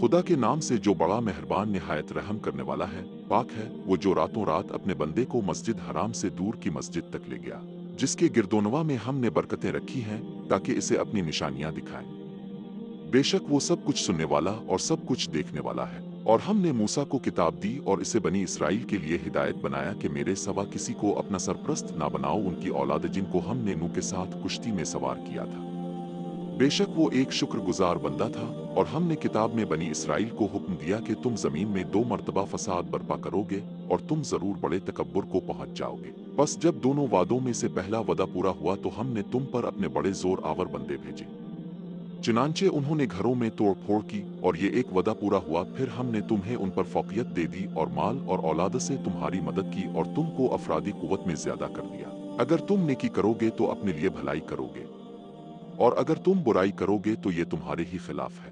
खुदा के नाम से जो बड़ा मेहरबान निहायत रहम करने वाला है, पाक है वो जो रातों रात अपने बंदे को मस्जिद हराम से दूर की मस्जिद तक ले गया, जिसके गिरदोनवा में हमने बरकतें रखी हैं ताकि इसे अपनी निशानियां दिखाएं। बेशक वो सब कुछ सुनने वाला और सब कुछ देखने वाला है। और हमने मूसा को किताब दी और इसे बनी इसराइल के लिए हिदायत बनाया कि मेरे सवा किसी को अपना सरप्रस्त ना बनाओ, उनकी औलाद जिनको हमने नूह के साथ कुश्ती में सवार किया था। बेशक वो एक शुक्रगुजार बंदा था। और हमने किताब में बनी इसराइल को हुक्म दिया कि तुम जमीन में 2 मरतबा फसाद बर्पा करोगे और तुम जरूर बड़े तकब्बुर को पहुंच जाओगे। बस जब दोनों वादों में से पहला वदा पूरा हुआ तो हमने तुम पर अपने बड़े जोर आवर बंदे भेजे। चुनांचे उन्होंने घरों में तोड़ फोड़ की और ये एक वदा पूरा हुआ, फिर हमने तुम्हें उन पर फौकियत दे दी और माल और औलाद से तुम्हारी मदद की और तुमको अफरादी कुव्वत में ज्यादा कर दिया। अगर तुम नेकी करोगे तो अपने लिए भलाई करोगे, और अगर तुम बुराई करोगे तो ये तुम्हारे ही खिलाफ है।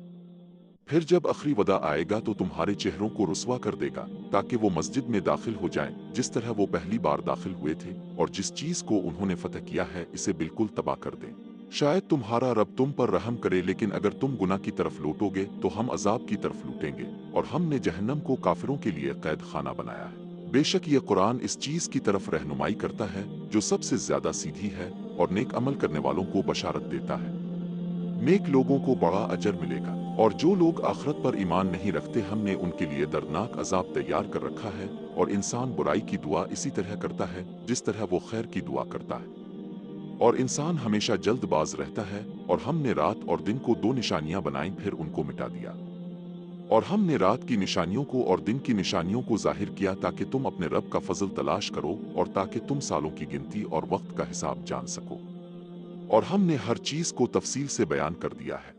फिर जब आखिरी वदा आएगा तो तुम्हारे चेहरों को रुस्वा कर देगा ताकि वो मस्जिद में दाखिल हो जाएं जिस तरह वो पहली बार दाखिल हुए थे, और जिस चीज को उन्होंने फतह किया है इसे बिल्कुल तबाह कर दें। शायद तुम्हारा रब तुम पर रहम करे, लेकिन अगर तुम गुनाह की तरफ लौटोगे तो हम अजाब की तरफ लूटेंगे, और हमने जहन्नम को काफिरों के लिए कैद खाना बनाया है। बेशक ये कुरान इस चीज की तरफ रहनुमाई करता है जो सबसे ज्यादा सीधी है और नेक अमल करने वालों को बशारत देता है। नेक लोगों को बड़ा अजर मिलेगा, और जो लोग आखिरत पर ईमान नहीं रखते हमने उनके लिए दर्दनाक अजाब तैयार कर रखा है। और इंसान बुराई की दुआ इसी तरह करता है जिस तरह वो खैर की दुआ करता है, और इंसान हमेशा जल्दबाज रहता है। और हमने रात और दिन को 2 निशानियां बनाई फिर उनको मिटा दिया। और हमने रात की निशानियों को और दिन की निशानियों को जाहिर किया ताकि तुम अपने रब का फजल तलाश करो और ताकि तुम सालों की गिनती और वक्त का हिसाब जान सको। और हमने हर चीज को तफसील से बयान कर दिया है।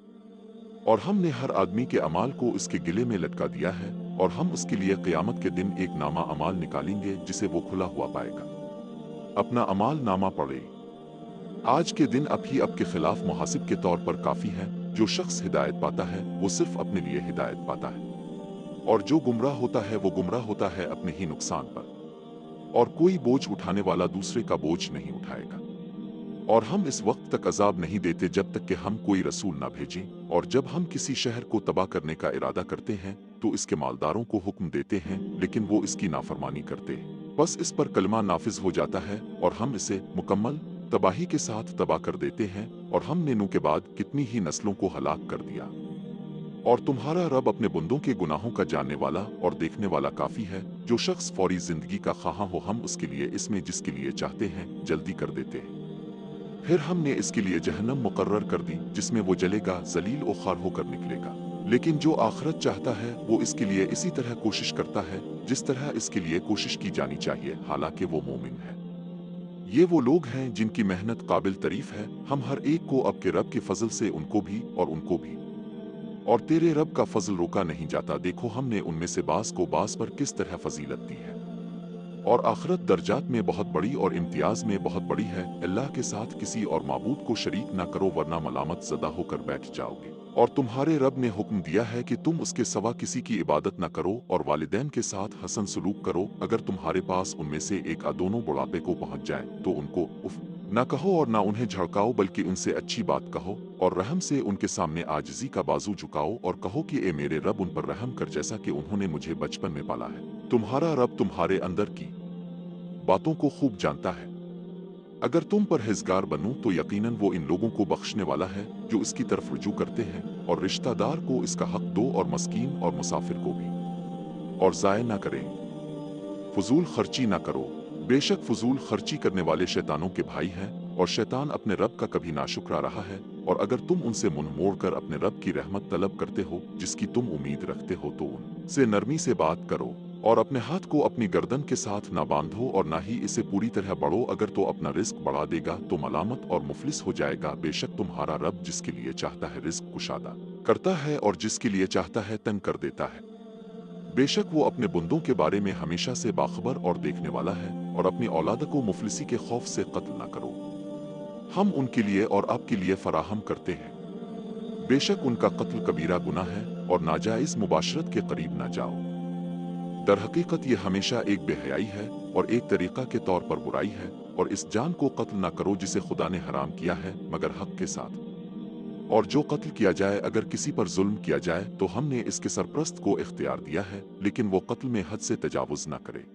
और हमने हर आदमी के अमाल को इसके गिले में लटका दिया है, और हम उसके लिए क़यामत के दिन एक नामा अमाल निकालेंगे जिसे वो खुला हुआ पाएगा। अपना अमाल नामा पढ़े। आज के दिन अब के खिलाफ मुहासिब के तौर पर काफी है। जो शख्स हिदायत पाता है वो सिर्फ अपने लिए हिदायत पाता है, और जो गुमराह होता है वो गुमराह होता है अपने ही नुकसान पर। और कोई बोझ उठाने वाला दूसरे का बोझ नहीं उठाएगा। और हम इस वक्त तक अजाब नहीं देते जब तक कि हम कोई रसूल ना भेजें। और जब हम किसी शहर को तबाह करने का इरादा करते हैं तो इसके मालदारों को हुक्म देते हैं, लेकिन वो इसकी नाफरमानी करते हैं। बस इस पर कलमा नाफिज हो जाता है और हम इसे मुकम्मल तबाही के साथ तबाह कर देते हैं। और हमने नूह के बाद कितनी ही नस्लों को हलाक कर दिया। और तुम्हारा रब अपने बंदों के गुनाहों का जानने वाला और देखने वाला काफी है। जो शख्स फौरी जिंदगी का ख्वाह हो हम उसके लिए इसमें जिसके लिए चाहते हैं जल्दी कर देते हैं। फिर हमने इसके लिए जहन्नम मुकर्रर कर दी जिसमें वो जलेगा, जलील और खार होकर निकलेगा। लेकिन जो आखिरत चाहता है वो इसके लिए इसी तरह कोशिश करता है जिस तरह इसके लिए कोशिश की जानी चाहिए, हालांकि वो मोमिन है। ये वो लोग हैं जिनकी मेहनत काबिल तारीफ है। हम हर एक को अब के रब के फजल से उनको भी और उनको भी, और तेरे रब का फजल रोका नहीं जाता। देखो हमने उनमें से बास को बास पर किस तरह फजीलत दी है। और आखिरत दर्जात में बहुत बड़ी और इम्तियाज में बहुत बड़ी है। अल्लाह के साथ किसी और माबूद को शरीक ना करो वरना मलामत ज़दा होकर बैठ जाओगे। और तुम्हारे रब ने हुक्म दिया है कि तुम उसके सिवा किसी की इबादत न करो और वालिदैन के साथ हसन सलूक करो। अगर तुम्हारे पास उनमें से एक या दोनों बुढ़ापे को पहुंच जाए तो उनको उफ न कहो और ना उन्हें झड़काओ, बल्कि उनसे अच्छी बात कहो और रहम से उनके सामने आजिजी का बाजू झुकाओ और कहो कि ए मेरे रब उन पर रहम कर जैसा कि उन्होंने मुझे बचपन में पाला है। तुम्हारा रब तुम्हारे अंदर की बातों को खूब जानता है। अगर तुम परहेजगार बनूं तो यकीनन वो इन लोगों को बख्शने वाला है जो इसकी तरफ रुजू करते हैं। और रिश्तेदार को इसका हक दो और मस्कीन और मुसाफिर को भी। और ज़ाय ना करें, फजूल खर्ची ना करो। बेशक फजूल खर्ची करने वाले शैतानों के भाई हैं, और शैतान अपने रब का कभी नाशुक्रा रहा है। और अगर तुम उनसे मुंह मोड़कर अपने रब की रहमत तलब करते हो जिसकी तुम उम्मीद रखते हो तो उनसे नरमी से बात करो, और अपने हाथ को अपनी गर्दन के साथ ना बांधो और ना ही इसे पूरी तरह बढ़ो। अगर तो अपना रिस्क बढ़ा देगा तो मलामत और मुफलिस हो जाएगा। बेशक तुम्हारा रब जिसके लिए चाहता है रिस्क कुशादा करता है और जिसके लिए चाहता है तंग कर देता है। बेशक वो अपने बंदों के बारे में हमेशा से बाखबर और देखने वाला है। और अपनी औलाद को मुफलिसी के खौफ से कत्ल न करो, हम उनके लिए और आपके लिए फराहम करते हैं। बेशक उनका कत्ल कबीरा गुनाह है, और नाजायज मुबाशरत के करीब न जाओ। दर हकीकत ये हमेशा एक बेहयाई है और एक तरीका के तौर पर बुराई है। और इस जान को कत्ल न करो जिसे खुदा ने हराम किया है मगर हक के साथ। और जो कत्ल किया जाए, अगर किसी पर जुल्म किया जाए तो हमने इसके सरपरस्त को इख्तियार दिया है, लेकिन वो कत्ल में हद से तजावुज न करे।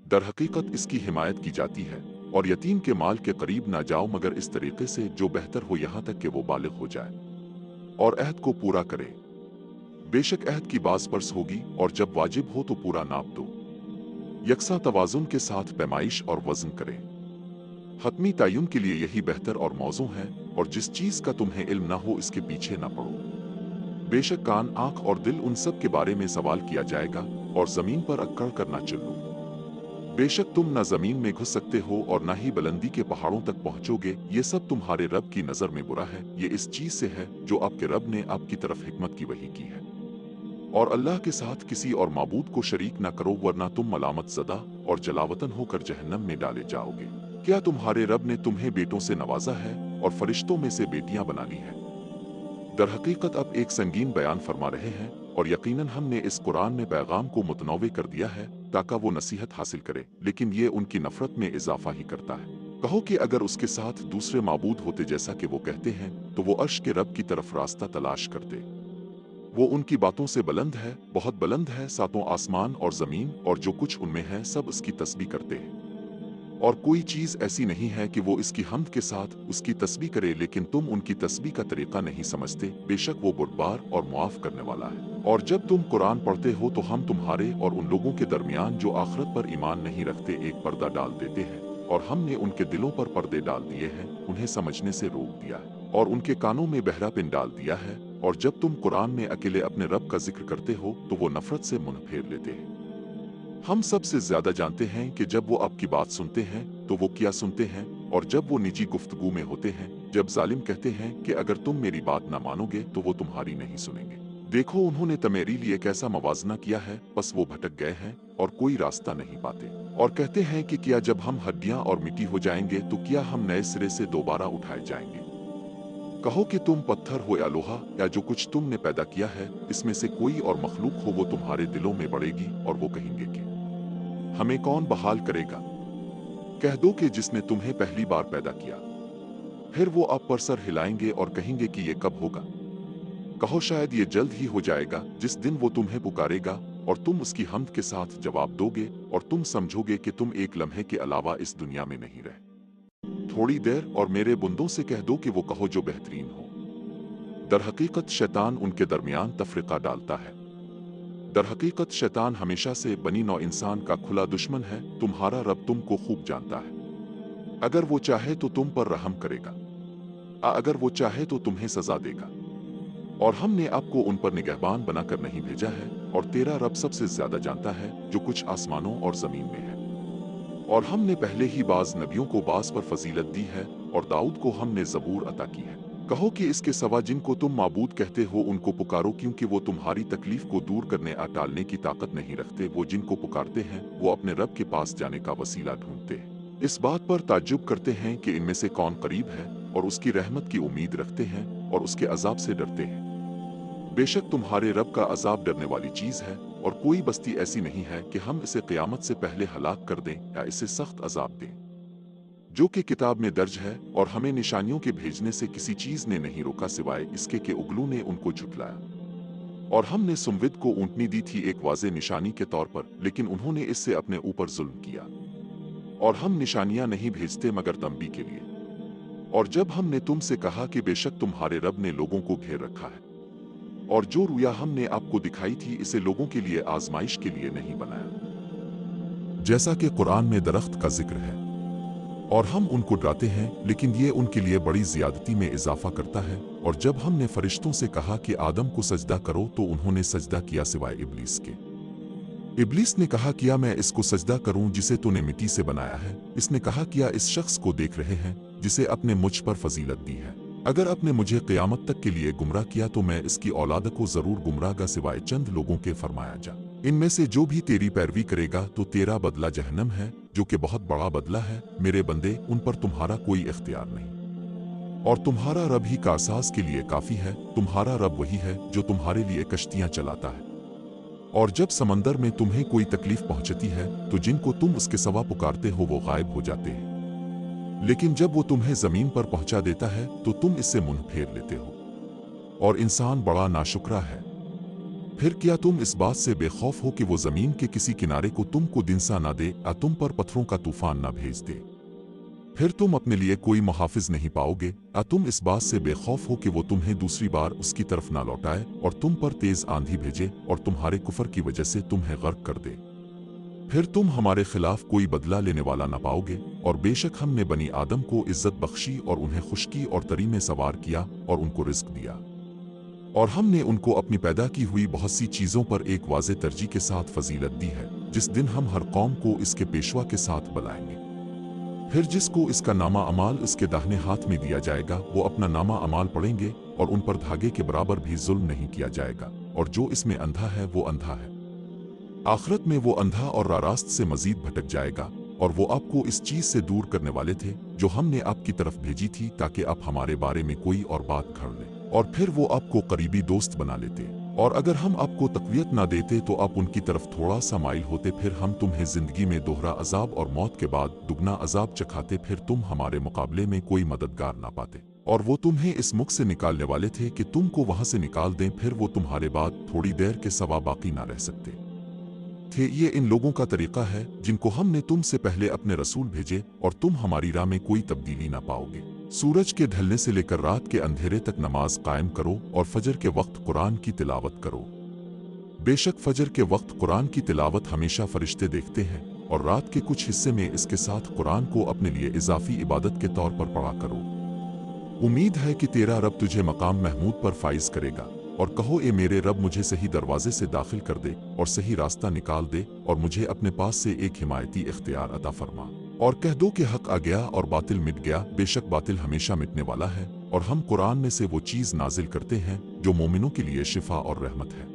दर हकीकत इसकी हिमायत की जाती है और यतीम के माल के करीब ना जाओ मगर इस तरीके से जो बेहतर हो, यहाँ तक कि वो बालिग हो जाए और अहद को पूरा करे। बेशक अहद की बाज़ परस होगी और जब वाजिब हो तो पूरा नाप दो। यकसा तवाजुन के साथ पैमाइश और वजन करें। हतमी तयन के लिए यही बेहतर और मौजू है, और जिस चीज़ का तुम्हें इल्म ना हो इसके पीछे ना पड़ो। बेशक कान, आंख और दिल, उन सब के बारे में सवाल किया जाएगा, और जमीन पर अक्कड़ कर ना चलो। बेशक तुम ना जमीन में घुस सकते हो और ना ही बुलंदी के पहाड़ों तक पहुंचोगे। ये सब तुम्हारे रब की नजर में बुरा है। ये इस चीज से है जो आपके रब ने आपकी तरफ हिकमत की वही की है। और अल्लाह के साथ किसी और माबूद को शरीक ना करो, वरना तुम मलामत ज़दा और जलावतन होकर जहन्नम में डाले जाओगे। क्या तुम्हारे रब ने तुम्हें बेटों से नवाजा है और फरिश्तों में से बेटियां बना ली हैं? दर हकीकत अब एक संगीन बयान फरमा रहे हैं, और यकीनन हमने इस कुरान में पैगाम को मुतनव्वे कर दिया है ताकि वो नसीहत हासिल करे, लेकिन ये उनकी नफरत में इजाफा ही करता है। कहो कि अगर उसके साथ दूसरे माबूद होते जैसा कि वो कहते हैं, तो वो अर्श के रब की तरफ रास्ता तलाश करते। वो उनकी बातों से बुलंद है, बहुत बुलंद है। सातों आसमान और जमीन और जो कुछ उनमें है सब उसकी तस्बीह करते हैं, और कोई चीज ऐसी नहीं है कि वो इसकी हम्द के साथ उसकी तस्बीह करे, लेकिन तुम उनकी तस्बीह का तरीका नहीं समझते। बेशक वो बुरबार और मुआफ करने वाला है। और जब तुम कुरान पढ़ते हो तो हम तुम्हारे और उन लोगों के दरमियान जो आखिरत पर ईमान नहीं रखते एक पर्दा डाल देते हैं, और हमने उनके दिलों पर पर्दे डाल दिए हैं, उन्हें समझने से रोक दिया है, और उनके कानों में बहरापन डाल दिया है। और जब तुम कुरान में अकेले अपने रब का जिक्र करते हो तो वो नफरत से मुंह फेर लेते हैं। हम सबसे ज्यादा जानते हैं कि जब वो आपकी बात सुनते हैं तो वो क्या सुनते हैं, और जब वो निजी गुफ्तगू में होते हैं, जब जालिम कहते हैं कि अगर तुम मेरी बात ना मानोगे तो वो तुम्हारी नहीं सुनेंगे। देखो उन्होंने तुम्हारे लिए कैसा मवाजना किया है, बस वो भटक गए हैं और कोई रास्ता नहीं पाते। और कहते हैं कि क्या जब हम हड्डियां और मिट्टी हो जाएंगे तो क्या हम नए सिरे से दोबारा उठाए जाएंगे? कहो कि तुम पत्थर हो या लोहा या जो कुछ तुमने पैदा किया है, इसमें से कोई और मखलूक हो, वो तुम्हारे दिलों में बढ़ेगी और वो कहेंगे कि हमें कौन बहाल करेगा? कह दो कि जिसने तुम्हें पहली बार पैदा किया। फिर वो आप पर सर हिलाएंगे और कहेंगे कि ये कब होगा? कहो शायद ये जल्द ही हो जाएगा, जिस दिन वो तुम्हें पुकारेगा और तुम उसकी हम्द के साथ जवाब दोगे, और तुम समझोगे कि तुम एक लम्हे के अलावा इस दुनिया में नहीं रहे। थोड़ी देर और मेरे बुंदों से कह दो कि वो कहो जो बेहतरीन हो। दर हकीकत शैतान उनके दरमियान तफरीका डालता है। दर हकीकत शैतान हमेशा से बनी नौ इंसान का खुला दुश्मन है। तुम्हारा रब तुमको खूब जानता है। अगर वो चाहे तो तुम पर रहम करेगा, अगर वो चाहे तो तुम्हें सजा देगा। और हमने आपको उन पर निगहबान बनाकर नहीं भेजा है, और तेरा रब सबसे ज्यादा जानता है जो कुछ आसमानों और जमीन में है। और हमने पहले ही बाज नबियों को बाज पर फजीलत दी है, और दाऊद को हमने जबूर अता की है। कहो कि इसके सिवा जिनको तुम माबूद कहते हो उनको पुकारो, क्योंकि वो तुम्हारी तकलीफ को दूर करने या टालने की ताकत नहीं रखते। वो जिनको पुकारते हैं वो अपने रब के पास जाने का वसीला ढूंढते हैं। इस बात पर ताज्जुब करते हैं कि इनमें से कौन करीब है और उसकी रहमत की उम्मीद रखते हैं और उसके अजाब से डरते हैं। बेशक तुम्हारे रब का अजाब डरने वाली चीज है, और कोई बस्ती ऐसी नहीं है कि हम इसे क़यामत से पहले हलाक कर दें या इसे सख्त अजाब दें, जो कि किताब में दर्ज है। और हमें निशानियों के भेजने से किसी चीज ने नहीं रोका सिवाय इसके कि उगलू ने उनको झुटलाया। और हमने सुमविद को ऊँटनी दी थी एक वाज़े निशानी के तौर पर, लेकिन उन्होंने इससे अपने ऊपर जुल्म किया। और हम निशानियां नहीं भेजते मगर तंबी के लिए। और जब हमने तुमसे कहा कि बेशक तुम्हारे रब ने लोगों को घेर रखा है, और जो रुया हमने आपको दिखाई थी इसे लोगों के लिए आजमाइश के लिए नहीं बनाया, जैसा कि कुरान में दरख्त का जिक्र है। और हम उनको डराते हैं, लेकिन ये उनके लिए बड़ी ज्यादती में इजाफा करता है। और जब हमने फरिश्तों से कहा कि आदम को सजदा करो तो उन्होंने सजदा किया सिवाय इब्लीस के। इब्लीस ने कहा किया मैं इसको सजदा करूं जिसे तूने मिट्टी से बनाया है। इसने कहा किया इस शख्स को देख रहे हैं जिसे अपने मुझ पर फजीलत दी है। अगर आपने मुझे क़यामत तक के लिए गुमराह किया तो मैं इसकी औलाद को जरूर गुमराहगा सिवाय चंद लोगों के। फरमाया जा इनमें से जो भी तेरी पैरवी करेगा तो तेरा बदला जहन्नम है, जो कि बहुत बड़ा बदला है। मेरे बंदे, उन पर तुम्हारा कोई इख्तियार नहीं, और तुम्हारा रब ही कारसाज के लिए काफी है। तुम्हारा रब वही है जो तुम्हारे लिए कश्तियां चलाता है। और जब समंदर में तुम्हें कोई तकलीफ पहुंचती है तो जिनको तुम उसके सवा पुकारते हो वो गायब हो जाते हैं, लेकिन जब वो तुम्हें जमीन पर पहुंचा देता है तो तुम इससे मुंह फेर लेते हो। और इंसान बड़ा नाशुक्रा है। फिर क्या तुम इस बात से बेखौफ हो कि वो जमीन के किसी किनारे को तुमको दिनसा ना दे या तुम पर पत्थरों का तूफान ना भेज दे? फिर तुम अपने लिए कोई मुहाफिज नहीं पाओगे या तुम इस बात से बेखौफ हो कि वो तुम्हें दूसरी बार उसकी तरफ ना लौटाए और तुम पर तेज आंधी भेजे और तुम्हारे कुफर की वजह से तुम्हें गर्क कर दे? फिर तुम हमारे खिलाफ कोई बदला लेने वाला ना पाओगे। और बेशक हमने बनी आदम को इज्जत बख्शी और उन्हें खुशकी और तरी में सवार किया और उनको रिस्क दिया। और हमने उनको अपनी पैदा की हुई बहुत सी चीज़ों पर एक वाज़े तरजीह के साथ फजीलत दी है, जिस दिन हम हर कौम को इसके पेशवा के साथ बुलाएंगे। फिर जिसको इसका नामा अमाल इसके दाहिने हाथ में दिया जाएगा वो अपना नामा अमाल पढ़ेंगे और उन पर धागे के बराबर भी जुल्म नहीं किया जाएगा। और जो इसमें अंधा है वो अंधा है। आखिरत में वो अंधा और रास्त से मजीद भटक जाएगा। और वो आपको इस चीज़ से दूर करने वाले थे जो हमने आपकी तरफ भेजी थी, ताकि आप हमारे बारे में कोई और बात घड़ लें और फिर वो आपको करीबी दोस्त बना लेते। और अगर हम आपको तक़वियत ना देते तो आप उनकी तरफ थोड़ा सा माइल होते, फिर हम तुम्हें जिंदगी में दोहरा अजाब और मौत के बाद दुगना अजाब चखाते, फिर तुम हमारे मुकाबले में कोई मददगार ना पाते। और वो तुम्हें इस मुख से निकालने वाले थे कि तुमको वहां से निकाल दें, फिर वो तुम्हारे बाद थोड़ी देर के सवा बाकी ना रह सकते थे। ये इन लोगों का तरीका है जिनको हमने तुमसे पहले अपने रसूल भेजे, और तुम हमारी राह में कोई तब्दीली ना पाओगे। सूरज के ढलने से लेकर रात के अंधेरे तक नमाज कायम करो और फजर के वक्त कुरान की तिलावत करो। बेशक फजर के वक्त कुरान की तिलावत हमेशा फरिश्ते देखते हैं, और रात के कुछ हिस्से में इसके साथ कुरान को अपने लिए इजाफी इबादत के तौर पर पढ़ा करो। उम्मीद है कि तेरा रब तुझे मकाम महमूद पर फाइज करेगा। और कहो, ए मेरे रब, मुझे सही दरवाजे से दाखिल कर दे और सही रास्ता निकाल दे, और मुझे अपने पास से एक हिमायती इख्तियार अता फरमा। और कह दो कि हक आ गया और बातिल मिट गया। बेशक बातिल हमेशा मिटने वाला है, और हम कुरान में से वो चीज़ नाजिल करते हैं जो मोमिनों के लिए शिफा और रहमत है,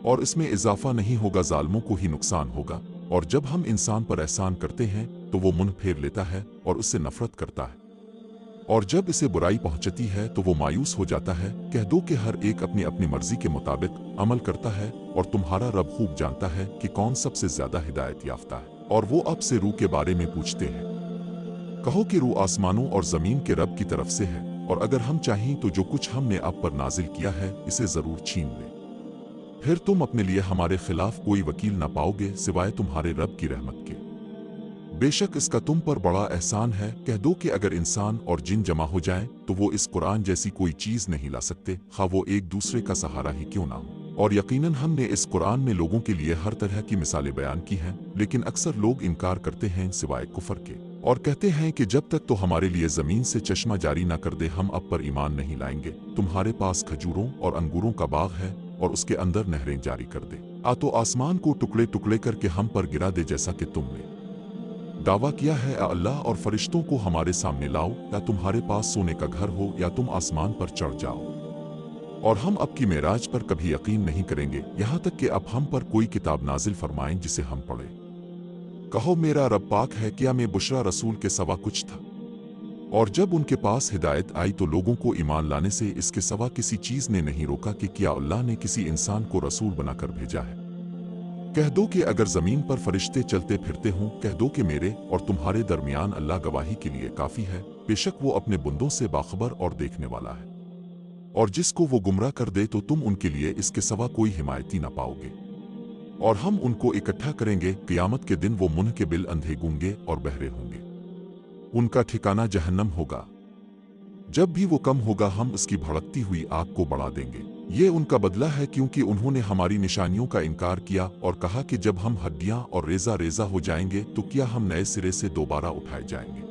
और इसमें इजाफा नहीं होगा, जालिमों को ही नुकसान होगा। और जब हम इंसान पर एहसान करते हैं तो वो मुंह फेर लेता है और उससे नफरत करता है, और जब इसे बुराई पहुंचती है तो वो मायूस हो जाता है। कह दो कि हर एक अपनी अपनी मर्जी के मुताबिक अमल करता है, और तुम्हारा रब खूब जानता है कि कौन सबसे ज्यादा हिदायत याफ्ता है। और वो अब से रूह के बारे में पूछते हैं। कहो कि रूह आसमानों और जमीन के रब की तरफ से है, और अगर हम चाहें तो जो कुछ हमने आप पर नाजिल किया है इसे जरूर छीन ले। फिर तुम अपने लिए हमारे खिलाफ कोई वकील ना पाओगे सिवाय तुम्हारे रब की रहमत के। बेशक इसका तुम पर बड़ा एहसान है। कह दो कि अगर इंसान और जिन जमा हो जाएं तो वो इस कुरान जैसी कोई चीज नहीं ला सकते, खा वो एक दूसरे का सहारा ही क्यों ना हो। और यकीनन हमने इस कुरान में लोगों के लिए हर तरह की मिसालें बयान की हैं, लेकिन अक्सर लोग इनकार करते हैं सिवाय कुफर के, और कहते हैं कि जब तक तो हमारे लिए जमीन से चश्मा जारी ना कर दे हम अब पर ईमान नहीं लाएंगे। तुम्हारे पास खजूरों और अंगूरों का बाग है और उसके अंदर नहरें जारी कर दे, आ तो आसमान को टुकड़े टुकड़े करके हम पर गिरा दे जैसा कि तुमने दावा किया है। अल्लाह और फरिश्तों को हमारे सामने लाओ, या तुम्हारे पास सोने का घर हो या तुम आसमान पर चढ़ जाओ, और हम अब की मेराज पर कभी यकीन नहीं करेंगे यहाँ तक कि अब हम पर कोई किताब नाजिल फरमाएं जिसे हम पढ़ें। कहो, मेरा रब पाक है, क्या मैं बुशरा रसूल के सवा कुछ था? और जब उनके पास हिदायत आई तो लोगों को ईमान लाने से इसके सवा किसी चीज ने नहीं रोका कि क्या अल्लाह ने किसी इंसान को रसूल बनाकर भेजा है। कह दो कि अगर जमीन पर फरिश्ते चलते फिरते हों, कह दो कि मेरे और तुम्हारे दरमियान अल्लाह गवाही के लिए काफी है। बेशक वो अपने बंदों से बाखबर और देखने वाला है। और जिसको वो गुमराह कर दे तो तुम उनके लिए इसके सवा कोई हिमायती ना पाओगे। और हम उनको इकट्ठा करेंगे क़यामत के दिन, वो मुंह के बिल अंधे गूंगे और बहरे होंगे। उनका ठिकाना जहन्नम होगा। जब भी वो कम होगा हम उसकी भड़कती हुई आग को बढ़ा देंगे। ये उनका बदला है क्योंकि उन्होंने हमारी निशानियों का इनकार किया और कहा कि जब हम हड्डियां और रेजा रेजा हो जाएंगे तो क्या हम नए सिरे से दोबारा उठाए जाएंगे।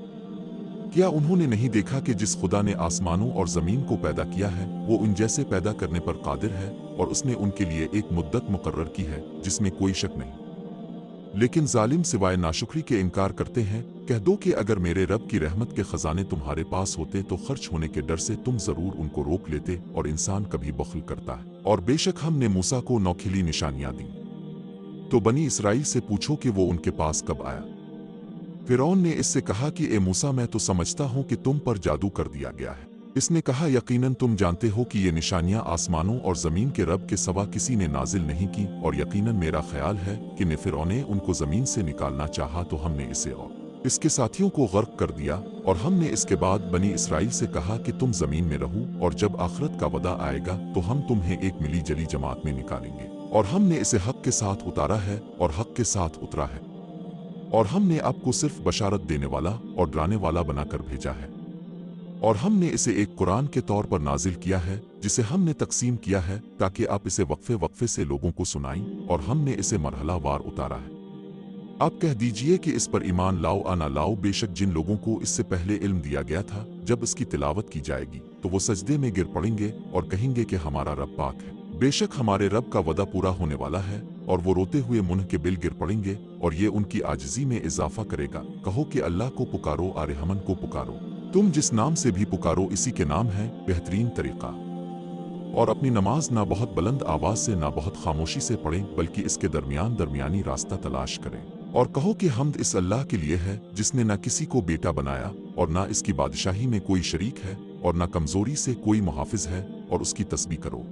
क्या उन्होंने नहीं देखा कि जिस खुदा ने आसमानों और जमीन को पैदा किया है वो उन जैसे पैदा करने पर कादिर है, और उसने उनके लिए एक मुद्दत मुकर्रर की है जिसमें कोई शक नहीं। लेकिन जालिम सिवाय नाशुक्री के इनकार करते हैं। कह दो कि अगर मेरे रब की रहमत के खजाने तुम्हारे पास होते तो खर्च होने के डर से तुम जरूर उनको रोक लेते, और इंसान कभी बख्ल करता है। और बेशक हमने मूसा को नौखिली निशानियां दी। तो बनी इसराइल से पूछो कि वो उनके पास कब आया। फिरौन ने इससे कहा कि ए मूसा, मैं तो समझता हूं कि तुम पर जादू कर दिया गया है। इसने कहा, यकीनन तुम जानते हो कि ये निशानियां आसमानों और जमीन के रब के सवा किसी ने नाजिल नहीं की, और यकीनन मेरा ख्याल है कि फिरौन ने उनको जमीन से निकालना चाहा तो हमने इसे और इसके साथियों को गर्क कर दिया, और हमने इसके बाद बनी इसराइल से कहा कि तुम जमीन में रहो, और जब आखिरत का वदा आएगा तो हम तुम्हें एक मिली जली जमात में निकालेंगे। और हमने इसे हक के साथ उतारा है और हक के साथ उतरा है, और हमने आपको सिर्फ बशारत देने वाला और डराने वाला बनाकर भेजा है। और हमने इसे एक कुरान के तौर पर नाजिल किया है जिसे हमने तकसीम किया है ताकि आप इसे वक्फे वक्फे से लोगों को सुनाएं, और हमने इसे मरहला वार उतारा है। आप कह दीजिए कि इस पर ईमान लाओ आना लाओ, बेशक जिन लोगों को इससे पहले इल्म दिया गया था जब इसकी तिलावत की जाएगी तो वो सजदे में गिर पड़ेंगे और कहेंगे कि हमारा रब पाक है, बेशक हमारे रब का वदा पूरा होने वाला है। और वो रोते हुए मुंह के बिल गिर पड़ेंगे और ये उनकी आजिज़ी में इजाफा करेगा। कहो कि अल्लाह को पुकारो, आरहमन को पुकारो, तुम जिस नाम से भी पुकारो इसी के नाम है बेहतरीन तरीका। और अपनी नमाज ना बहुत बुलंद आवाज से ना बहुत खामोशी से पढ़ें, बल्कि इसके दरमियान दरमियानी रास्ता तलाश करें। और कहो कि हमद इस अल्लाह के लिए है जिसने ना किसी को बेटा बनाया और ना इसकी बादशाही में कोई शरीक है और ना कमजोरी से कोई मुहाफिज है, और उसकी तस्बीह करो।